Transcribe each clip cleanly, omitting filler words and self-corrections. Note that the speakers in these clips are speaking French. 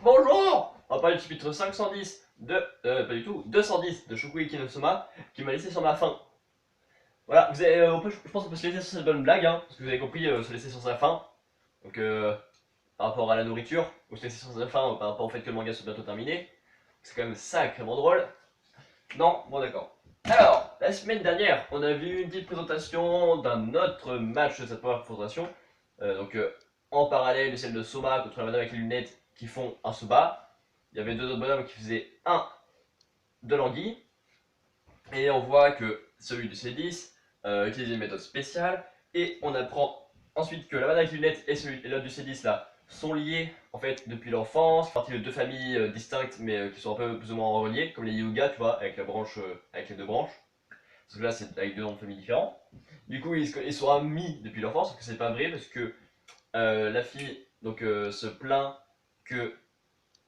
Bonjour! On va parler du chapitre 510 de. Pas du tout, 210 de Shokugeki no Soma qui m'a laissé sur ma faim. Voilà, je pense qu'on peut se laisser sur cette bonne blague, hein, parce que vous avez compris, se laisser sur sa faim. Donc, par rapport à la nourriture, ou se laisser sur sa faim par rapport au fait que le manga soit bientôt terminé. C'est quand même sacrément drôle. Non, bon d'accord. Alors, la semaine dernière, on a vu une petite présentation d'un autre match de cette première présentation. En parallèle de celle de Soma contre la madame avec les lunettes qui font un soba. Il y avait deux autres bonhommes qui faisaient un de l'anguille. Et on voit que celui du C10 utilisait une méthode spéciale. Et on apprend ensuite que la madame avec les lunettes et l'autre du C10 là sont liés en fait depuis l'enfance, partie de deux familles distinctes mais qui sont un peu plus ou moins reliées, comme les Hyuga, tu vois, avec la branche, avec les deux branches. Parce que là c'est avec deux noms de familles différents. Du coup ils sont amis depuis l'enfance, sauf que c'est pas vrai parce que la fille se plaint que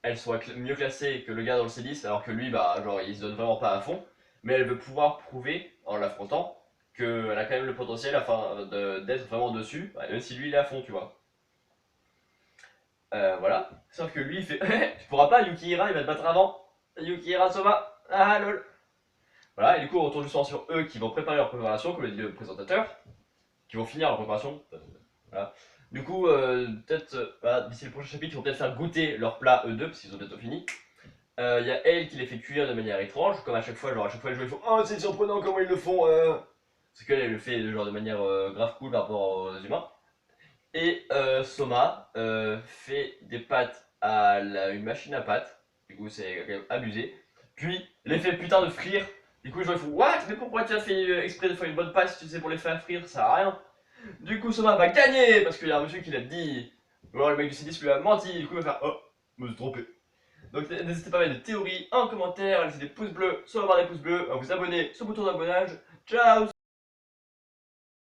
elle soit mieux classée que le gars dans le C10 alors que lui bah genre il se donne vraiment pas à fond, mais elle veut pouvoir prouver en l'affrontant qu'elle a quand même le potentiel afin d'être vraiment dessus, même si lui il est à fond, tu vois. Voilà. Sauf que lui il fait tu pourras pas, Yukihira il va te battre avant. Yukihira Soma. Ah lol. Voilà, et du coup on retourne justement sur eux qui vont préparer leur préparation, comme l'a dit le présentateur, qui vont finir leur préparation. Voilà. Du coup, peut-être d'ici le prochain chapitre, ils vont peut-être faire goûter leur plat eux deux, parce qu'ils ont bientôt fini. Il y a elle qui les fait cuire de manière étrange, comme à chaque fois, genre à chaque fois les joueurs ils font oh c'est surprenant comment ils le font. Parce qu'elle elle le fait genre de manière grave cool par rapport aux humains. Et Soma fait des pâtes à une machine à pâtes. Du coup, c'est quand même abusé. Puis, les fait putain de frire. Du coup, les gens ils font what? Mais pourquoi tu as fait exprès de faire une bonne pâte si tu sais pour les faire frire? Ça sert à rien. Du coup, Soma va gagner parce qu'il y a un monsieur qui l'a dit. Ou alors le mec du C10 lui a menti. Du coup, il va faire oh, je me suis trompé. Donc, n'hésitez pas à mettre des théories en commentaire, à laisser des pouces bleus, soit à avoir des pouces bleus, à vous abonner sur le bouton d'abonnage. Ciao!